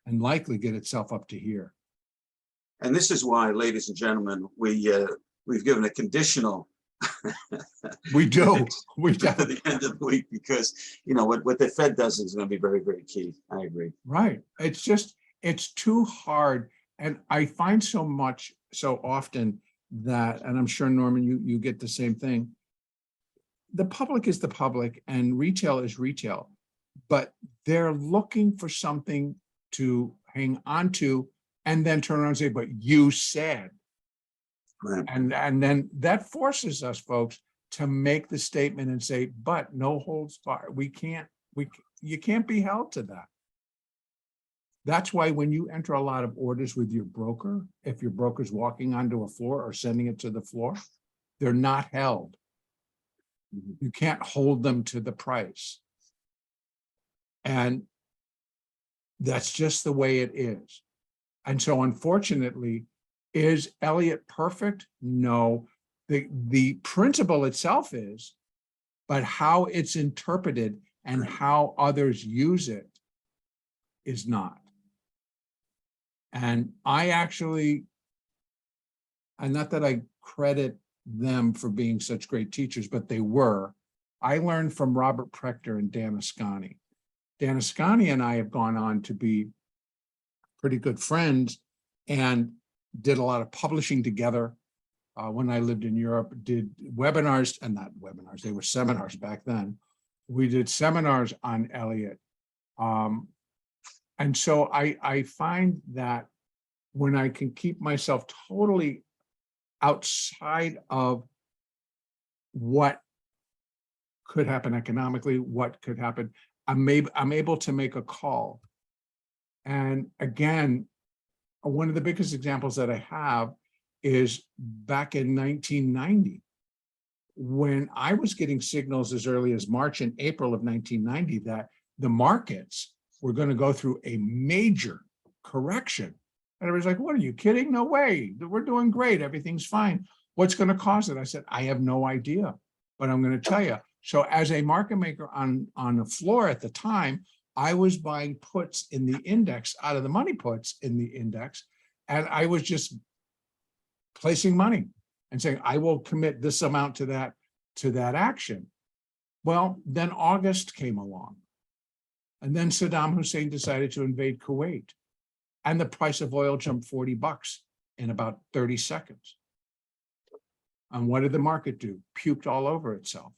and likely get itself up to here. And this is why, ladies and gentlemen, we've given a conditional We do. We to do. the end of the week, because you know what the Fed does is going to be very, very key. I agree. Right. It's just, it's too hard. And I find so often that, and I'm sure, Norman, you get the same thing. The public is the public and retail is retail, but they're looking for something to hang on to and then turn around and say, but you said. Right. And then that forces us, folks, to make the statement and say, but no holds barred. You can't be held to that. That's why when you enter a lot of orders with your broker, if your broker's walking onto a floor or sending it to the floor, they're not held. You can't hold them to the price. And that's just the way it is. And so unfortunately, is Elliott perfect? No. The principle itself is, but how it's interpreted and how others use it is not. And I actually, and not that I credit them for being such great teachers, but they were. I learned from Robert Prechter and Dan Ascani. Dan Ascani and I have gone on to be pretty good friends and did a lot of publishing together. When I lived in Europe, did webinars, and not webinars, they were seminars back then. We did seminars on Elliott. And so I find that when I can keep myself totally outside of what could happen economically, what could happen, I'm able to make a call. And again, one of the biggest examples that I have is back in 1990, when I was getting signals as early as March and April of 1990 that the markets were going to go through a major correction. And I was like, what are you kidding? No way. We're doing great. Everything's fine. What's going to cause it? I said, I have no idea, but I'm going to tell you. So as a market maker on the floor at the time, I was buying puts in the index out of the money puts in the index. And I was just placing money and saying, I will commit this amount to that action. Well, then August came along. And then Saddam Hussein decided to invade Kuwait. And the price of oil jumped $40 in about 30 seconds. And what did the market do? Puked all over itself.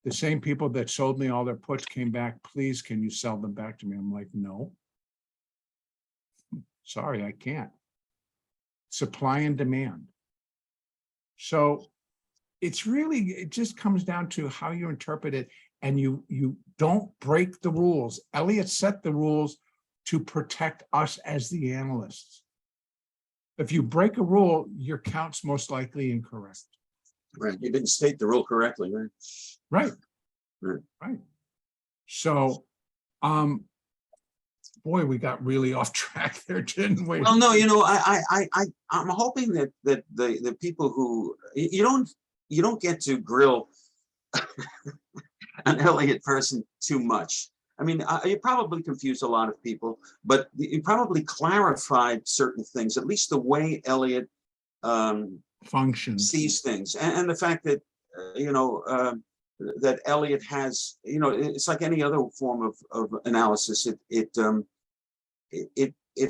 The same people that sold me all their puts came back, please, can you sell them back to me? I'm like, no. Sorry, I can't. Supply and demand. So it's really, it just comes down to how you interpret it, and you don't break the rules. Elliott set the rules to protect us as the analysts. If you break a rule, your count's most likely incorrect. Right. You didn't state the rule correctly, right? Right. Right. Right. So, boy, we got really off track there, didn't we? Well, no, I'm hoping that the people who you don't get to grill an Elliott person too much. I mean, you probably confused a lot of people, but you probably clarified certain things, at least the way Elliott Functions. sees things, and the fact that that Elliott has, it's like any other form of analysis. It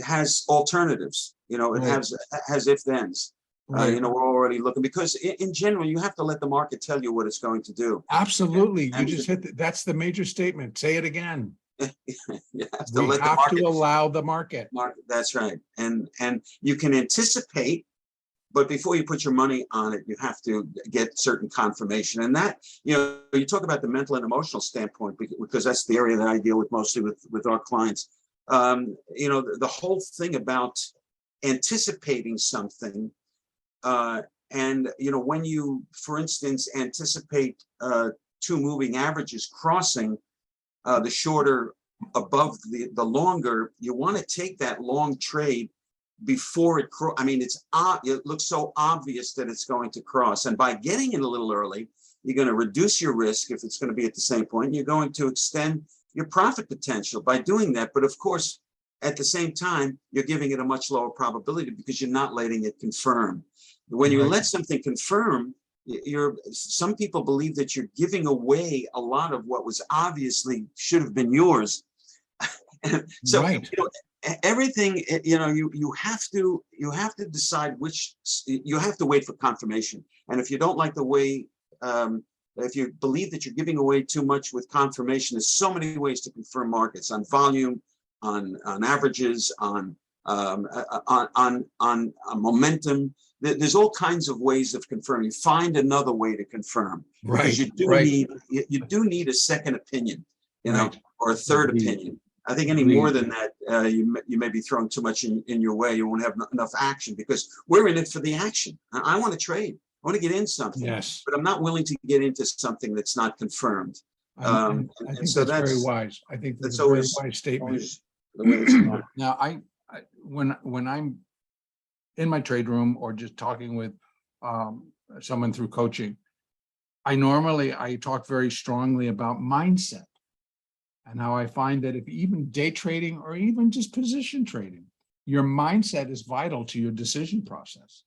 has alternatives. It Right. has if thens. Right. We're already looking, because in general, you have to let the market tell you what it's going to do. Absolutely. You And just hit, that's the major statement. Say it again. You have to We let the have market. to allow the market. That's right. And you can anticipate, but before you put your money on it, you have to get certain confirmation. And that, you talk about the mental and emotional standpoint, because that's the area that I deal with mostly with our clients. The whole thing about anticipating something, and when you, for instance, anticipate two moving averages crossing, the shorter above the longer, you want to take that long trade before it it looks so obvious that it's going to cross. And by getting in a little early, you're going to reduce your risk if it's going to be at the same point. You're going to extend your profit potential by doing that. But of course, at the same time, you're giving it a much lower probability because you're not letting it confirm. When you let something confirm, some people believe that you're giving away a lot of what was obviously should have been yours. So everything, you have to decide which, you have to wait for confirmation. And if you don't like the way, if you believe that you're giving away too much with confirmation, there's so many ways to confirm markets: on volume, on averages, on momentum. There's all kinds of ways of confirming. Find another way to confirm, because you do need a second opinion, or a third opinion. I think any more than that, you may be throwing too much in your way. You won't have enough action, because we're in it for the action. I want to trade. I want to get in something, but I'm not willing to get into something that's not confirmed. I think so that's very wise. I think that's a very wise statement. The way it's going. Now, when I'm in my trade room or just talking with someone through coaching, I talk very strongly about mindset, and how I find that if even day trading or even just position trading, your mindset is vital to your decision process.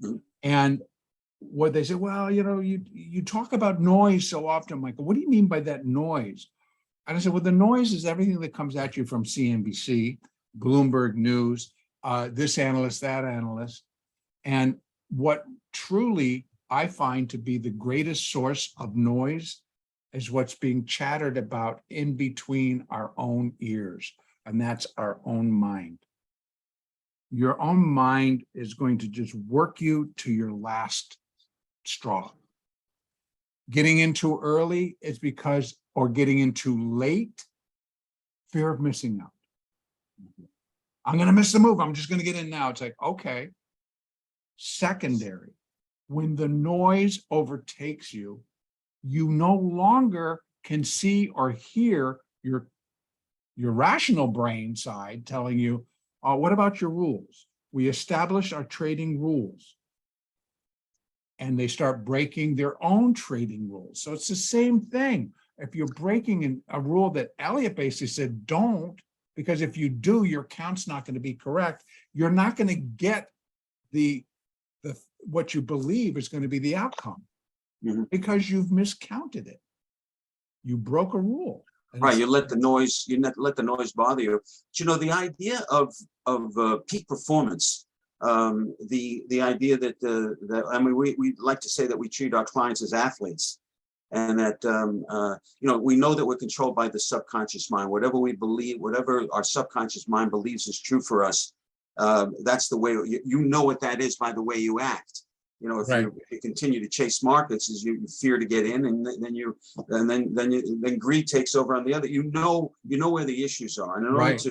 Mm-hmm. And what they say, well, you talk about noise so often, Michael. What do you mean by that noise? And I said, well, the noise is everything that comes at you from CNBC, Bloomberg News, this analyst, that analyst. And what truly I find to be the greatest source of noise is what's being chattered about in between our own ears, and that's our own mind. Your own mind is going to just work you to your last straw. Getting in too early is because, or getting in too late, fear of missing out. I'm going to miss the move. I'm just going to get in now. It's like, okay. Secondary, when the noise overtakes you, you no longer can see or hear your rational brain side telling you, oh, what about your rules? We establish our trading rules. And they start breaking their own trading rules. So it's the same thing. If you're breaking a rule that Elliott basically said, don't, because if you do, your count's not going to be correct. You're not going to get what you believe is going to be the outcome, because you've miscounted it. You broke a rule. Right, you let the noise bother you. But, the idea of peak performance, the idea that we like to say that we treat our clients as athletes, and that we know that we're controlled by the subconscious mind. Whatever we believe, whatever our subconscious mind believes is true for us, that's the way what that is by the way you act. You know, if Right. you continue to chase markets, as you fear to get in, and then greed takes over on the other. You know where the issues are, and Right.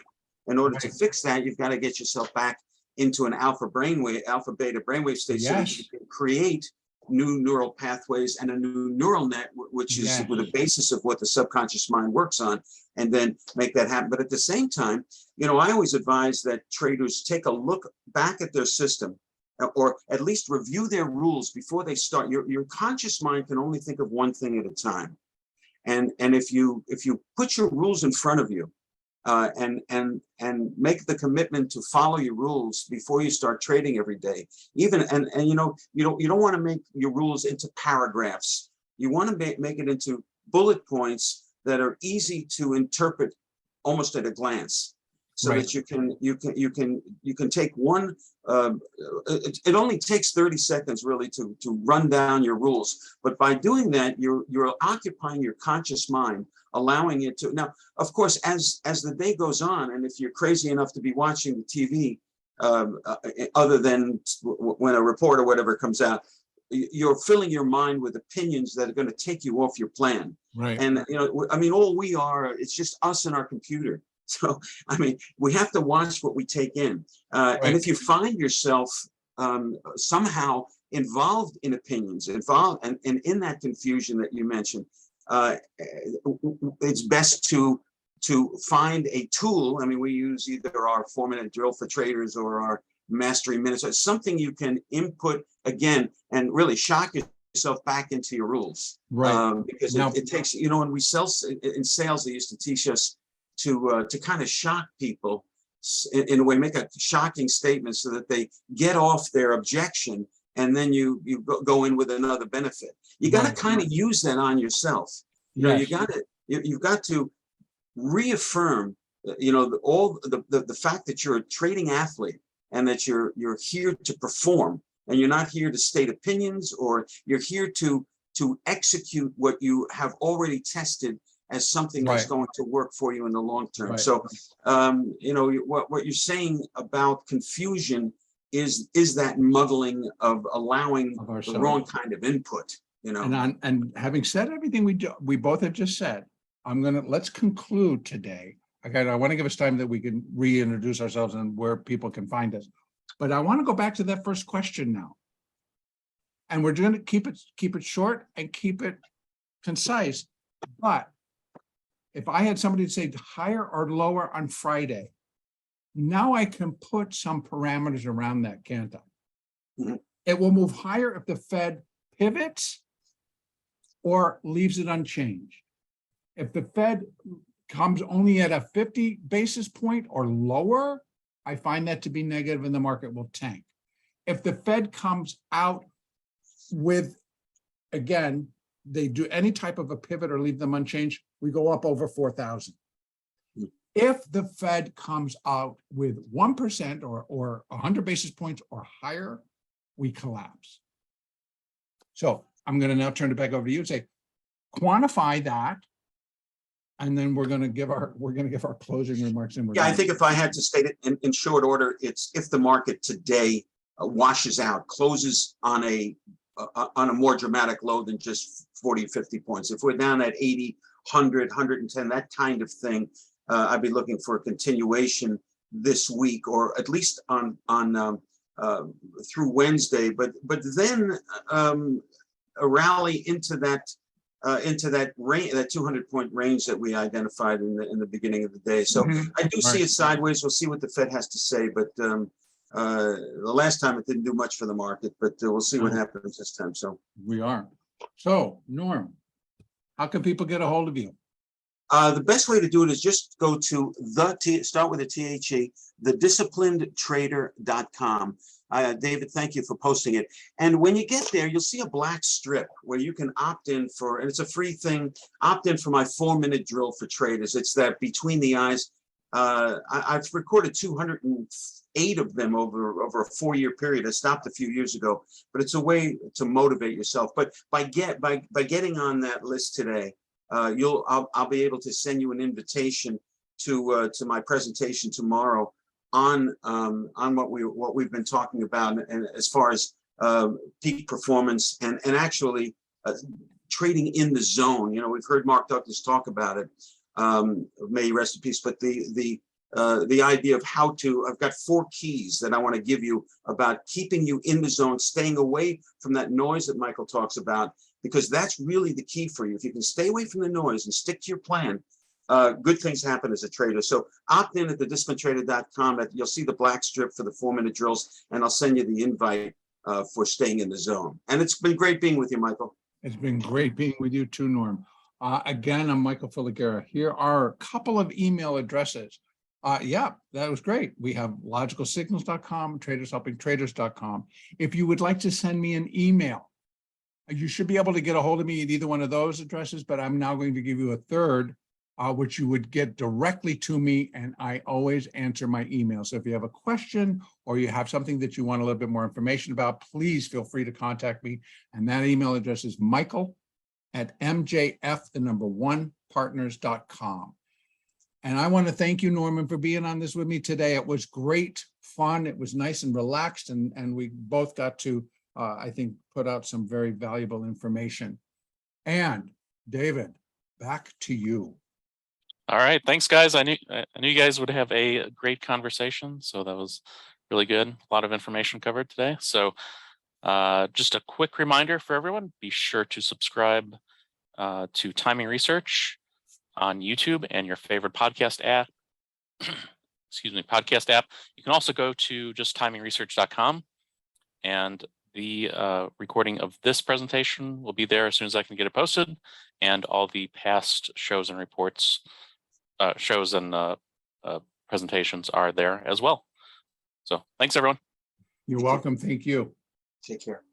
in order to Right. fix that, you've got to get yourself back into an alpha beta brainwave state, so that you Yes. can create new neural pathways and a new neural net, which is Yes. with a basis of what the subconscious mind works on, and then make that happen. But at the same time, you know, I always advise that traders take a look back at their system, or at least review their rules before they start. Your conscious mind can only think of one thing at a time. And if you put your rules in front of you, and make the commitment to follow your rules before you start trading every day, even, and you know, you don't want to make your rules into paragraphs. You want to make it into bullet points that are easy to interpret almost at a glance, so Right. that you can take one. It only takes 30 seconds really to run down your rules, but by doing that, you're occupying your conscious mind, allowing it to. Now, of course, as the day goes on, and if you're crazy enough to be watching the TV, other than when a report or whatever comes out, you're filling your mind with opinions that are going to take you off your plan. Right. And you know, I mean, all we are, it's just us and our computer. So, I mean, we have to watch what we take in. And Right. if you find yourself somehow involved in opinions, and in that confusion that you mentioned, it's best to find a tool. I mean, we use either our 4-minute drill for traders or our mastery minutes, or something you can input again and really shock yourself back into your rules. Right. Because Now- it takes, you know, when we sell in sales, they used to teach us to kind of shock people in a way, make a shocking statement so that they get off their objection, and then you go in with another benefit. You got to Right. kind of use that on yourself. You know, Yes. you've got to reaffirm, you know, all the fact that you're a trading athlete, and that you're here to perform, and you're not here to state opinions, or you're here to execute what you have already tested as something that's Right. going to work for you in the long term. Right. So, you know, what you're saying about confusion is that muddling of allowing Of the ourselves. wrong kind of input, you know. And having said everything we both have just said, let's conclude today. Again, I want to give us time that we can reintroduce ourselves and where people can find us. But I want to go back to that first question now. And we're going to keep it short and keep it concise. But if I had somebody to say higher or lower on Friday, now I can put some parameters around that, can't I? Mhm. It will move higher if the Fed pivots or leaves it unchanged. If the Fed comes only at a 50 basis point or lower, I find that to be negative and the market will tank. If the Fed comes out with, again, they do any type of a pivot or leave them unchanged, we go up over 4,000. If the Fed comes out with 1% or 100 basis points or higher, we collapse. So I'm going to now turn it back over to you and say, quantify that. And then we're going to give our closing remarks. And Yeah, I think if I had to state it in short order, it's if the market today washes out, closes on a more dramatic low than just 40, 50 points. If we're down at 80, 100, 110, that kind of thing, I'd be looking for a continuation this week, or at least on through Wednesday. But then a rally into that range, that 200-point range that we identified in the beginning of the day. So I do see it sideways. We'll see what the Fed has to say, but the last time it didn't do much for the market, but we'll see what happens this time. So we are. So Norm, how can people get a hold of you? the best way to do it is just go to start with a THE, thedisciplinedtrader.com. David, thank you for posting it. And when you get there, you'll see a black strip where you can opt in for, and it's a free thing, opt in for my 4-minute drill for traders. It's that between the eyes. I've recorded 208 of them over a 4-year period. I stopped a few years ago, but it's a way to motivate yourself. But by getting on that list today, I'll be able to send you an invitation to my presentation tomorrow on what we've been talking about, and as far as peak performance, and actually trading in the zone. You know, we've heard Mark Douglas talk about it. May he rest in peace. But the idea of how to, I've got 4 keys that I want to give you about keeping you in the zone, staying away from that noise that Michael talks about, because that's really the key for you. If you can stay away from the noise and stick to your plan, good things happen as a trader. So opt in at the disciplinedtrader.com. You'll see the black strip for the 4-minute drills, and I'll send you the invite for staying in the zone. And it's been great being with you, Michael. It's been great being with you too, Norm. Again, I'm Michael Filighera. Here are a couple of email addresses. Yeah, that was great. We have logicalsignals.com, tradershelpingtraders.com. If you would like to send me an email, you should be able to get a hold of me at either one of those addresses, but I'm now going to give you a third, which you would get directly to me, and I always answer my email. So if you have a question or you have something that you want a little bit more information about, please feel free to contact me. And that email address is michael@mjf1partners.com. And I want to thank you, Norman, for being on this with me today. It was great fun. It was nice and relaxed, and we both got to, I think, put out some very valuable information. And David, back to you. All right, thanks, guys. I knew you guys would have a great conversation, so that was really good. A lot of information covered today. So just a quick reminder for everyone, be sure to subscribe to Timing Research on YouTube and your favorite podcast app. Excuse me, podcast app. You can also go to just timingresearch.com, and the recording of this presentation will be there as soon as I can get it posted, and all the past shows and reports, shows and presentations are there as well. So thanks, everyone. You're welcome. Thank you. Take care.